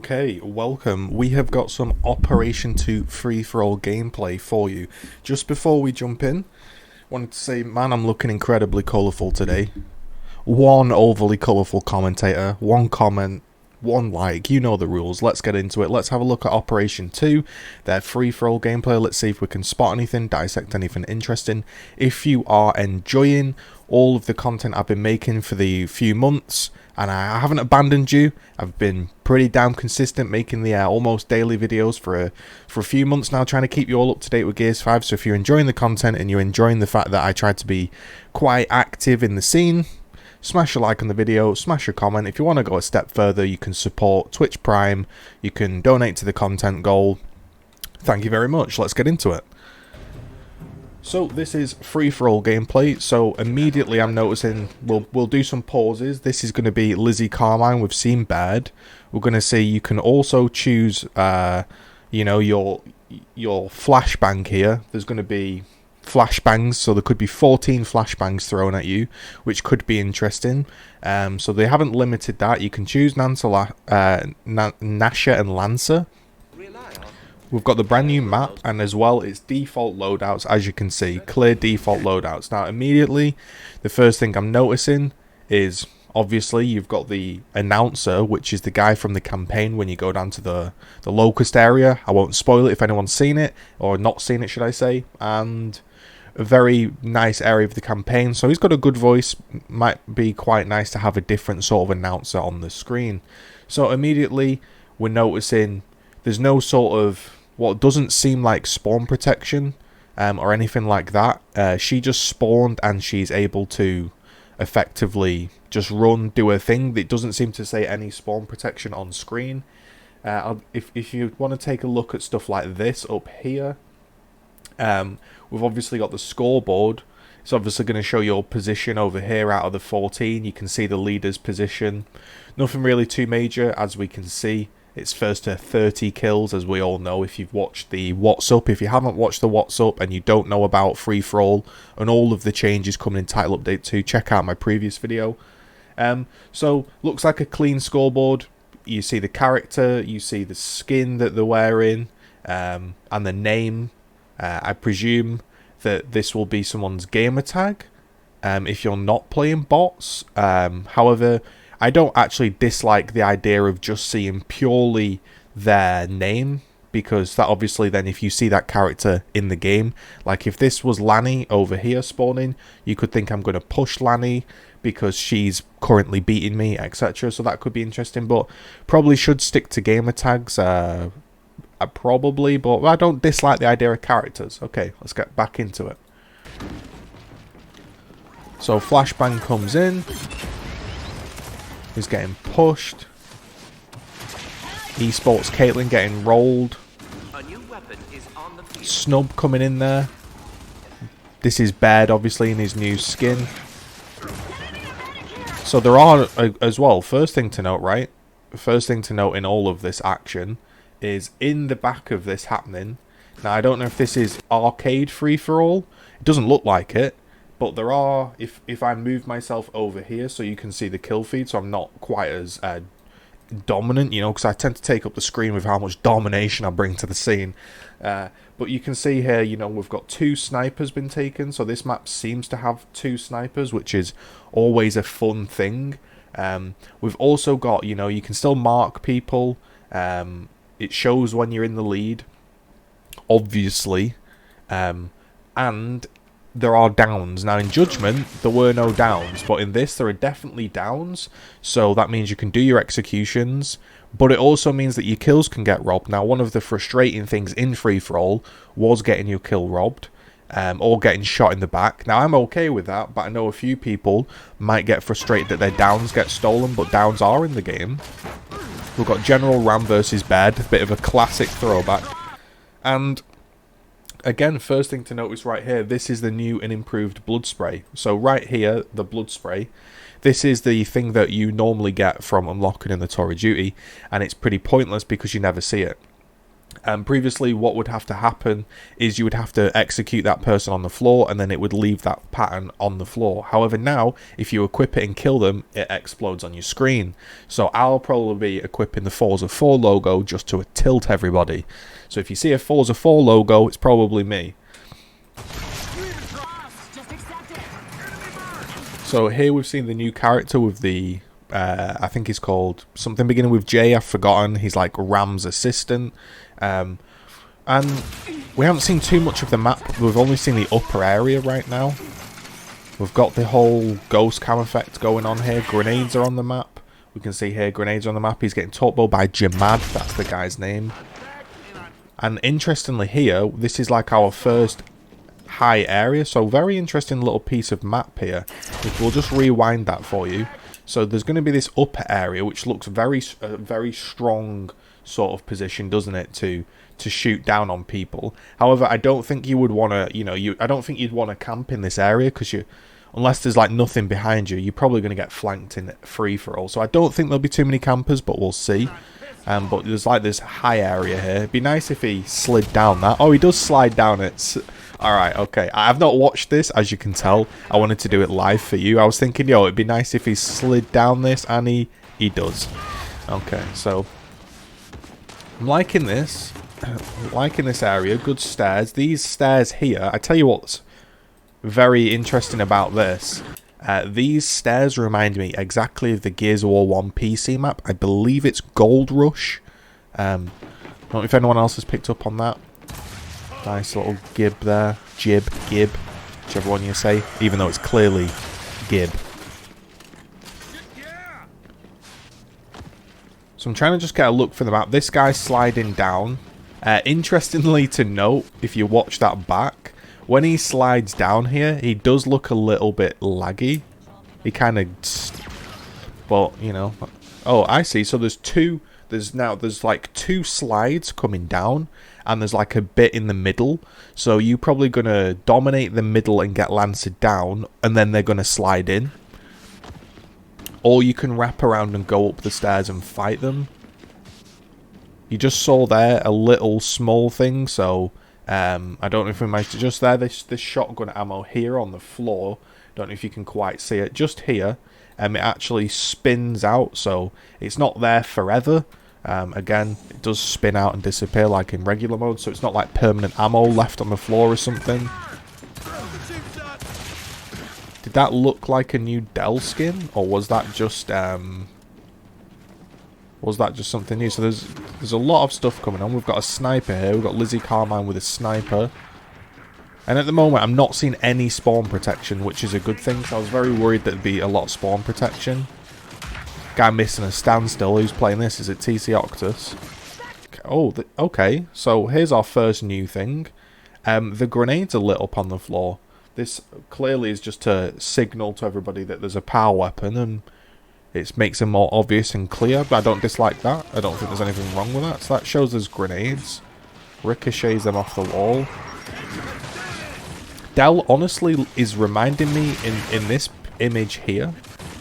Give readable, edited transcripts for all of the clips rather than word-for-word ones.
Okay, welcome. We have got some Operation 2 free-for-all gameplay for you. Just before we jump in, wanted to say, man, I'm looking incredibly colourful today. One overly colourful commentator, one comment, one like, you know the rules. Let's get into it. Let's have a look at Operation 2, their free-for-all gameplay. Let's see if we can spot anything, dissect anything interesting. If you are enjoying all of the content I've been making for the few months, and I haven't abandoned you, I've been pretty damn consistent making the almost daily videos for a few months now, trying to keep you all up to date with Gears 5. So if you're enjoying the content and you're enjoying the fact that I try to be quite active in the scene, smash a like on the video, smash a comment. If you want to go a step further, you can support Twitch Prime, you can donate to the content goal. Thank you very much. Let's get into it. So this is free-for-all gameplay, so immediately I'm noticing we'll do some pauses. This is going to be Lizzie Carmine with Seem Bad. We're going to see you can also choose you know, your flashbang here. There's going to be flashbangs, so there could be 14 flashbangs thrown at you, which could be interesting. So they haven't limited that. You can choose Nasha and Lancer. We've got the brand new map, and as well it's default loadouts, as you can see, clear default loadouts. Now immediately the first thing I'm noticing is obviously you've got the announcer, which is the guy from the campaign when you go down to the Locust area. I won't spoil it if anyone's seen it, or not seen it should I say. And a very nice area of the campaign, so he's got a good voice. Might be quite nice to have a different sort of announcer on the screen. So immediately we're noticing there's no sort of what doesn't seem like spawn protection or anything like that. She just spawned and she's able to effectively just do her thing. It doesn't seem to say any spawn protection on screen. If you want to take a look at stuff like this up here, we've obviously got the scoreboard. It's obviously going to show your position over here out of the 14. You can see the leader's position. Nothing really too major, as we can see. It's first to 30 kills, as we all know if you've watched the What's Up. If you haven't watched the What's Up and you don't know about free-for-all and all of the changes coming in Title Update 2, check out my previous video. So, looks like a clean scoreboard. You see the character, you see the skin that they're wearing, and the name. I presume that this will be someone's gamer tag if you're not playing bots. However, I don't actually dislike the idea of just seeing purely their name, because that obviously then if you see that character in the game, like if this was Lanny over here spawning, you could think I'm going to push Lanny because she's currently beating me, etc. So that could be interesting, but probably should stick to gamer tags, probably, but I don't dislike the idea of characters. Okay, let's get back into it. So flashbang comes in. He's getting pushed. Esports Caitlyn getting rolled. A new weapon is on the field. Snub coming in there. This is Baird, obviously, in his new skin. So there are, as well, first thing to note, right? First thing to note in all of this action is in the back of this happening. Now, I don't know if this is arcade free-for-all. It doesn't look like it. But there are, if I move myself over here so you can see the kill feed, so I'm not quite as dominant, you know, because I tend to take up the screen with how much domination I bring to the scene. But you can see here, you know, we've got 2 snipers been taken, so this map seems to have 2 snipers, which is always a fun thing. We've also got, you know, you can still mark people. It shows when you're in the lead, obviously, and there are downs. Now in Judgment there were no downs, but in this there are definitely downs, so that means you can do your executions, but it also means that your kills can get robbed. Now one of the frustrating things in free-for-all was getting your kill robbed, or getting shot in the back. Now I'm okay with that, but I know a few people might get frustrated that their downs get stolen, but downs are in the game. We've got General Ram versus Baird, a bit of a classic throwback. And again, first thing to notice right here, this is the new and improved blood spray. So right here, the blood spray, this is the thing that you normally get from unlocking in the Tour of Duty, and it's pretty pointless because you never see it. Previously, what would have to happen is you would have to execute that person on the floor, and then it would leave that pattern on the floor. However, now, if you equip it and kill them, it explodes on your screen. So I'll probably be equipping the Forza 4 logo just to tilt everybody. So if you see a Forza 4 logo, it's probably me. So here we've seen the new character with the, I think he's called something beginning with J, I've forgotten. He's like Ram's assistant. And we haven't seen too much of the map. We've only seen the upper area right now. We've got the whole ghost cam effect going on here. Grenades are on the map. We can see here grenades are on the map. He's getting talked about by Jamad. That's the guy's name. And interestingly here, this is like our first high area. So very interesting little piece of map here. We'll just rewind that for you. So there's going to be this upper area which looks very strong sort of position, doesn't it, to shoot down on people. However, I don't think you would want to, I don't think you'd want to camp in this area, because unless there's like nothing behind you, you're probably going to get flanked in free for all. So I don't think there'll be too many campers, but we'll see. But there's like this high area here. It'd be nice if he slid down that. Oh, he does slide down it. Alright, okay. I have not watched this, as you can tell. I wanted to do it live for you. I was thinking, yo, it'd be nice if he slid down this, and he does. Okay, so I'm liking this. I'm liking this area. Good stairs. These stairs here, I tell you what's very interesting about this. These stairs remind me exactly of the Gears of War 1 PC map. I believe it's Gold Rush. I don't know if anyone else has picked up on that. Nice little gib there. Gib, whichever one you say. Even though it's clearly gib. So I'm trying to just get a look for the map. This guy's sliding down. Interestingly to note, if you watch that back, when he slides down here, he does look a little bit laggy. He kind of... But, you know... Oh, I see. So there's like two slides coming down, and there's like a bit in the middle. So you're probably going to dominate the middle and get lanced down, and then they're going to slide in. Or you can wrap around and go up the stairs and fight them. You just saw there a little small thing, so I don't know if we managed to just there. This shotgun ammo here on the floor. Don't know if you can quite see it. Just here, it actually spins out, so it's not there forever. Again, it does spin out and disappear like in regular mode, so it's not like permanent ammo left on the floor or something. Did that look like a new Dell skin, or was that just something new? So there's a lot of stuff coming on. We've got a sniper here. We've got Lizzie Carmine with a sniper. And at the moment, I'm not seeing any spawn protection, which is a good thing. So I was very worried there'd be a lot of spawn protection. Guy missing a standstill. Who's playing this? Is it TC Octus? Oh, okay. So here's our first new thing. The grenades are lit up on the floor. This clearly is just to signal to everybody that there's a power weapon, and it makes it more obvious and clear, but I don't dislike that. I don't think there's anything wrong with that. So that shows us grenades. Ricochets them off the wall. Dell honestly is reminding me in this image here.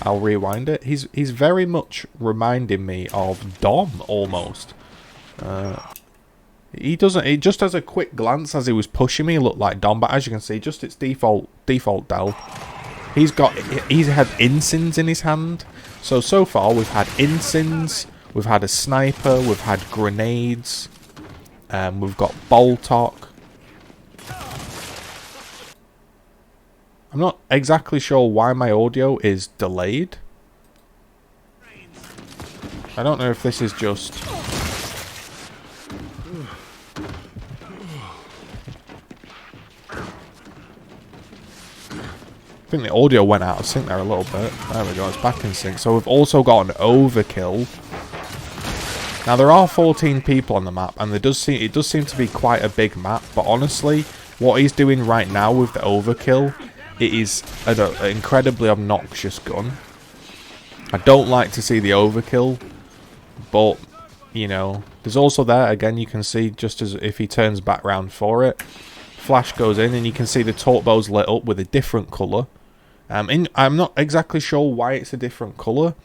I'll rewind it. He's very much reminding me of Dom almost. He just as a quick glance as he was pushing me, looked like Dom, but as you can see, just its default Dell. He's had Insins in his hand. So far we've had Insins, we've had a sniper, we've had grenades, we've got Boltok. I'm not exactly sure why my audio is delayed. I don't know if this is just... I think the audio went out of sync there a little bit. There we go, it's back in sync. So we've also got an overkill. Now there are 14 people on the map, and it does seem to be quite a big map. But honestly, what he's doing right now with the overkill, it is an incredibly obnoxious gun. I don't like to see the overkill, but you know, there's also there again. You can see just as if he turns back round for it, flash goes in, and you can see the torque bow's lit up with a different colour. I'm not exactly sure why it's a different colour.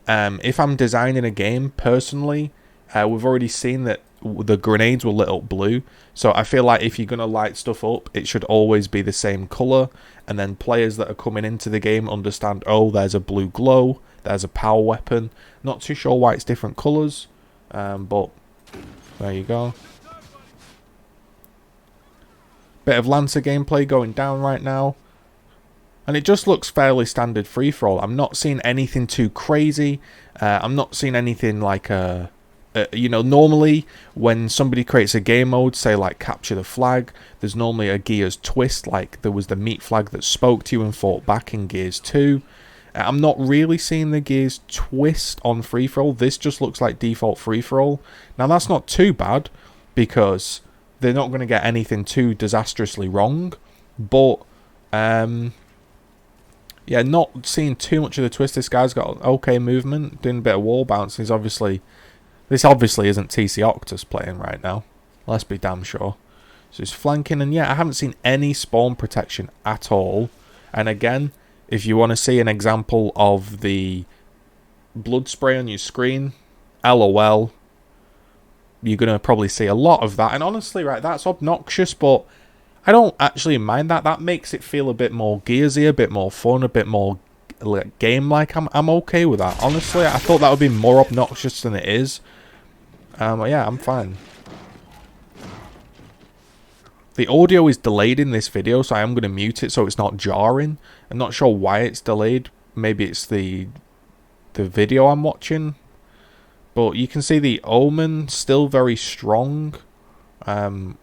If I'm designing a game, personally, we've already seen that the grenades were lit up blue. So I feel like if you're going to light stuff up, it should always be the same colour. And then players that are coming into the game understand, oh, there's a blue glow, there's a power weapon. Not too sure why it's different colours, but there you go. Bit of Lancer gameplay going down right now. And it just looks fairly standard free-for-all. I'm not seeing anything too crazy. I'm not seeing anything like you know, normally when somebody creates a game mode, say like capture the flag, there's normally a Gears twist, like there was the meat flag that spoke to you and fought back in Gears 2. I'm not really seeing the Gears twist on free-for-all. This just looks like default free-for-all. Now that's not too bad, because they're not going to get anything too disastrously wrong. But, yeah, not seeing too much of the twist. This guy's got okay movement, doing a bit of wall bounce. He's obviously... This obviously isn't TC Octus playing right now. Let's be damn sure. So he's flanking, and yeah, I haven't seen any spawn protection at all. And again, if you want to see an example of the blood spray on your screen, LOL, you're going to probably see a lot of that. And honestly, right, that's obnoxious, but I don't actually mind that. That makes it feel a bit more Gearsy, a bit more fun, a bit more game-like. I'm okay with that. Honestly, I thought that would be more obnoxious than it is. Yeah, I'm fine. The audio is delayed in this video, so I am going to mute it so it's not jarring. I'm not sure why it's delayed. Maybe it's the video I'm watching. But you can see the Omen still very strong. I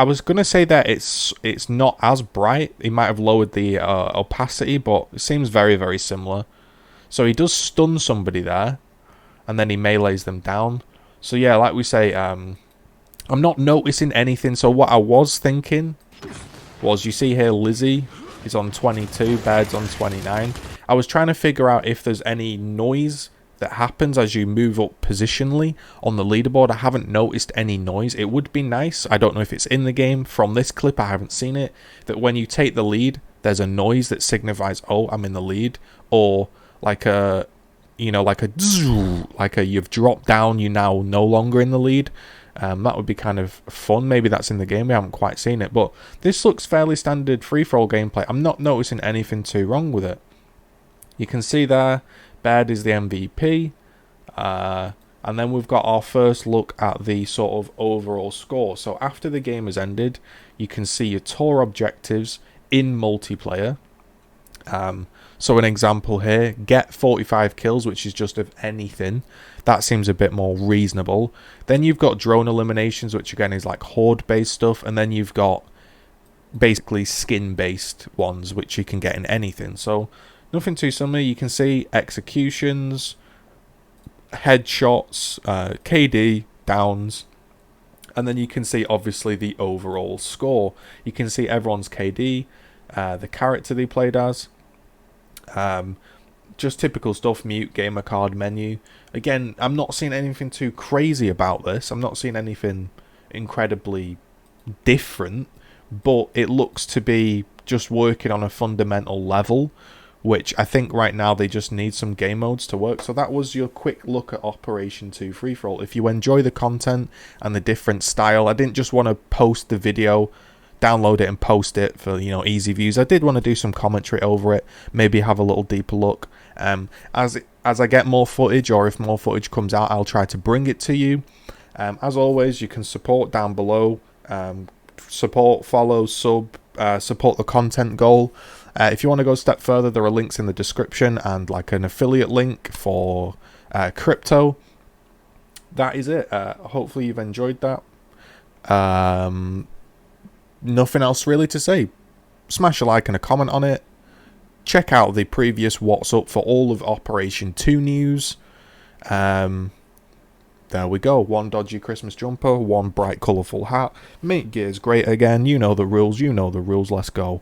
was going to say that it's not as bright. He might have lowered the opacity, but it seems very, very similar. So he does stun somebody there, and then he melees them down. So yeah, like we say, I'm not noticing anything. So what I was thinking was, you see here Lizzie is on 22, Baird's on 29. I was trying to figure out if there's any noise that happens as you move up positionally on the leaderboard. I haven't noticed any noise. It would be nice. I don't know if it's in the game. From this clip, I haven't seen it. That when you take the lead, there's a noise that signifies, oh, I'm in the lead. Or like a, you know, like a you've dropped down, you're now no longer in the lead. That would be kind of fun. Maybe that's in the game. We haven't quite seen it. But this looks fairly standard free-for-all gameplay. I'm not noticing anything too wrong with it. You can see there, Baird is the MVP. And then we've got our first look at the sort of overall score. So after the game has ended, you can see your tour objectives in multiplayer. So an example here, get 45 kills, which is just of anything. That seems a bit more reasonable. Then you've got drone eliminations, which again is like horde-based stuff. And then you've got basically skin-based ones, which you can get in anything. So nothing too similar. You can see executions, headshots, KD, downs. And then you can see, obviously, the overall score. You can see everyone's KD, the character they played as. Just typical stuff, mute, gamer card, menu. Again, I'm not seeing anything too crazy about this. I'm not seeing anything incredibly different. But it looks to be just working on a fundamental level, which I think right now they just need some game modes to work. So that was your quick look at Operation 2 Free-For-All. If you enjoy the content and the different style, I didn't just want to post the video, download it and post it for, you know, easy views. I did want to do some commentary over it, maybe have a little deeper look. As I get more footage, or if more footage comes out, I'll try to bring it to you. As always, you can support down below. Support, follow, sub, support the content goal. If you want to go a step further, there are links in the description and like an affiliate link for crypto. That is it. Hopefully you've enjoyed that. Nothing else really to say. Smash a like and a comment on it. Check out the previous What's Up for all of Operation 2 news. There we go. One dodgy Christmas jumper, one bright colourful hat. Make gears great again. You know the rules. You know the rules. Let's go.